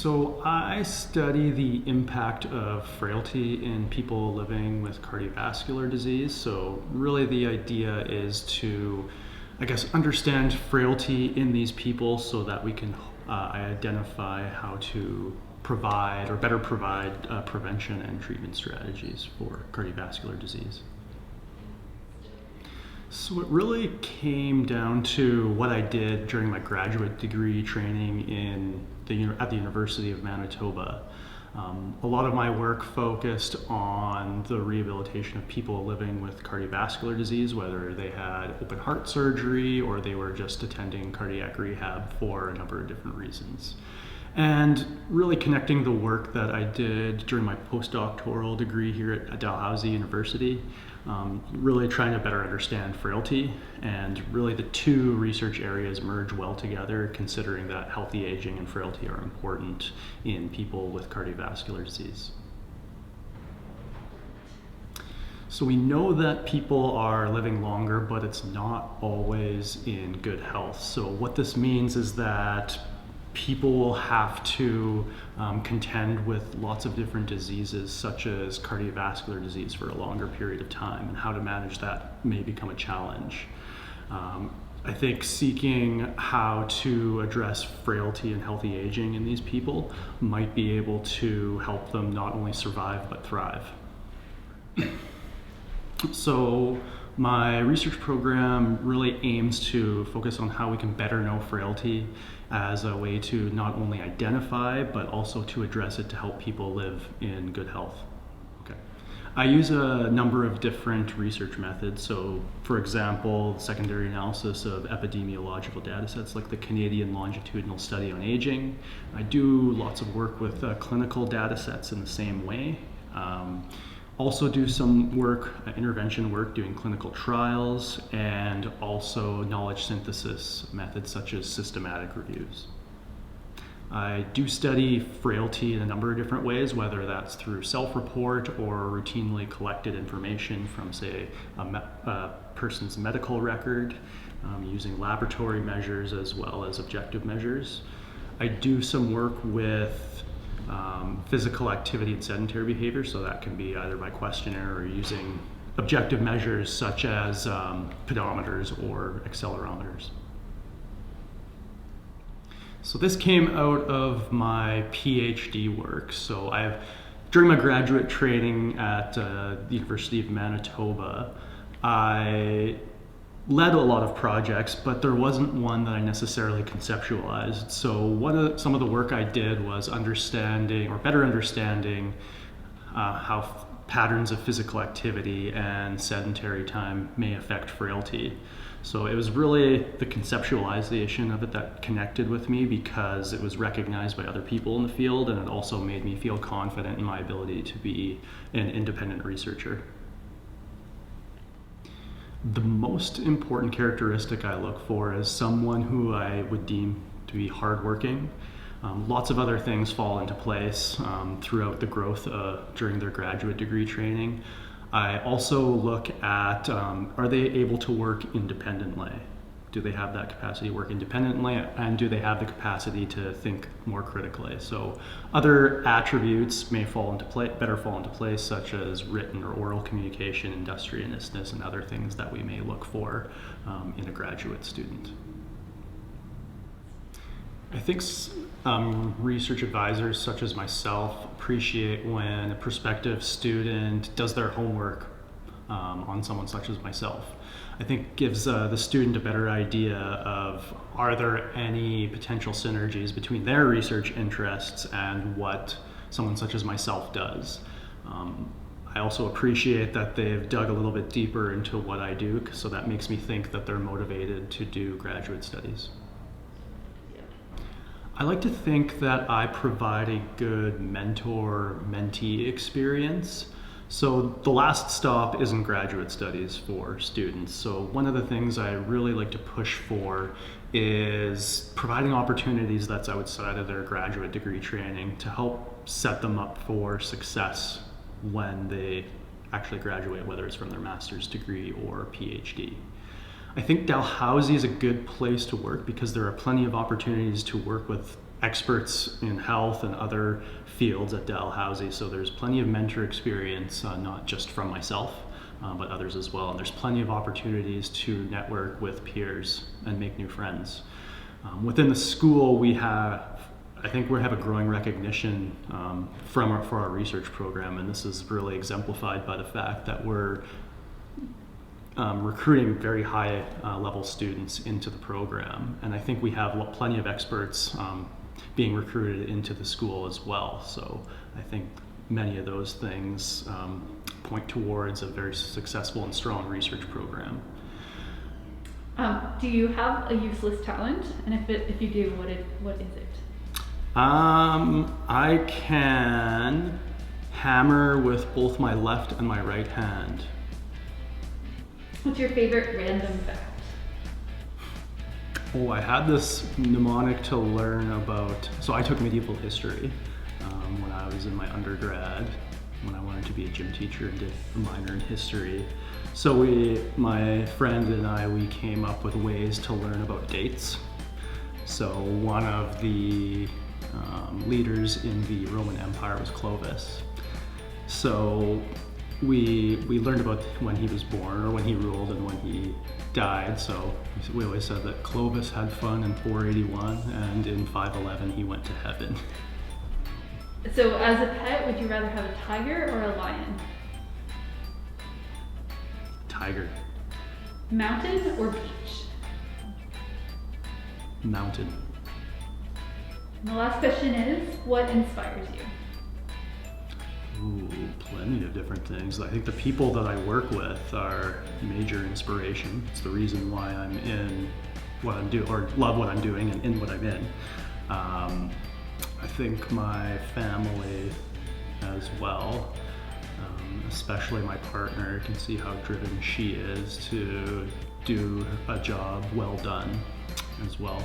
So I study the impact of frailty in people living with cardiovascular disease. So really the idea is to, understand frailty in these people so that we can identify how to provide or better provide prevention and treatment strategies for cardiovascular disease. So it really came down to what I did during my graduate degree training at the University of Manitoba. A lot of my work focused on the rehabilitation of people living with cardiovascular disease, whether they had open heart surgery or they were just attending cardiac rehab for a number of different reasons. And really connecting the work that I did during my postdoctoral degree here at Dalhousie University, really trying to better understand frailty, and really the two research areas merge well together, considering that healthy aging and frailty are important in people with cardiovascular disease. So we know that people are living longer, but it's not always in good health. So what this means is that people will have to contend with lots of different diseases, such as cardiovascular disease, for a longer period of time, and how to manage that may become a challenge. I think seeking how to address frailty and healthy aging in these people might be able to help them not only survive but thrive. So my research program really aims to focus on how we can better know frailty as a way to not only identify, but also to address it to help people live in good health. Okay. I use a number of different research methods. So for example, secondary analysis of epidemiological data sets like the Canadian Longitudinal Study on Aging. I do lots of work with clinical data sets in the same way. Also do some work, intervention work, doing clinical trials, and also knowledge synthesis methods such as systematic reviews. I do study frailty in a number of different ways, whether that's through self-report or routinely collected information from, say, a person's medical record, using laboratory measures as well as objective measures. I do some work with physical activity and sedentary behavior, so that can be either by questionnaire or using objective measures such as pedometers or accelerometers. So this came out of my PhD work. So during my graduate training at the University of Manitoba, I led a lot of projects, but there wasn't one that I necessarily conceptualized. So some of the work I did was better understanding how patterns of physical activity and sedentary time may affect frailty. So it was really the conceptualization of it that connected with me, because it was recognized by other people in the field, and it also made me feel confident in my ability to be an independent researcher. The most important characteristic I look for is someone who I would deem to be hardworking. Lots of other things fall into place throughout the growth during their graduate degree training. I also look at, are they able to work independently? Do they have that capacity to work independently, and do they have the capacity to think more critically? So other attributes may better fall into place, such as written or oral communication, industriousness, and other things that we may look for in a graduate student. I think research advisors such as myself appreciate when a prospective student does their homework on someone such as myself. I think gives the student a better idea of, are there any potential synergies between their research interests and what someone such as myself does. I also appreciate that they've dug a little bit deeper into what I do, so that makes me think that they're motivated to do graduate studies. I like to think that I provide a good mentor-mentee experience. So the last stop isn't graduate studies for students. So one of the things I really like to push for is providing opportunities that's outside of their graduate degree training to help set them up for success when they actually graduate, whether it's from their master's degree or PhD. I think Dalhousie is a good place to work because there are plenty of opportunities to work with experts in health and other fields at Dalhousie, so there's plenty of mentor experience, not just from myself, but others as well. And there's plenty of opportunities to network with peers and make new friends. Within the school, I think we have a growing recognition for our research program, and this is really exemplified by the fact that we're recruiting very high level students into the program. And I think we have plenty of experts being recruited into the school as well. So I think many of those things point towards a very successful and strong research program. Do you have a useless talent? And if you do, what is it? I can hammer with both my left and my right hand. What's your favorite random fact? Oh, I had this mnemonic to learn about, so I took medieval history when I was in my undergrad, when I wanted to be a gym teacher, and did a minor in history. So my friend and I, we came up with ways to learn about dates. So one of the leaders in the Roman Empire was Clovis. So we learned about when he was born, or when he ruled, and when he died. So we always said that Clovis had fun in 481, and in 511 he went to heaven. So as a pet, would you rather have a tiger or a lion? Tiger. Mountain or beach? Mountain. And the last question is, what inspires you? Ooh, plenty of different things. I think the people that I work with are major inspiration. It's the reason why I'm in what I'm doing, or love what I'm doing and in what I'm in. I think my family as well, especially my partner. You can see how driven she is to do a job well done as well.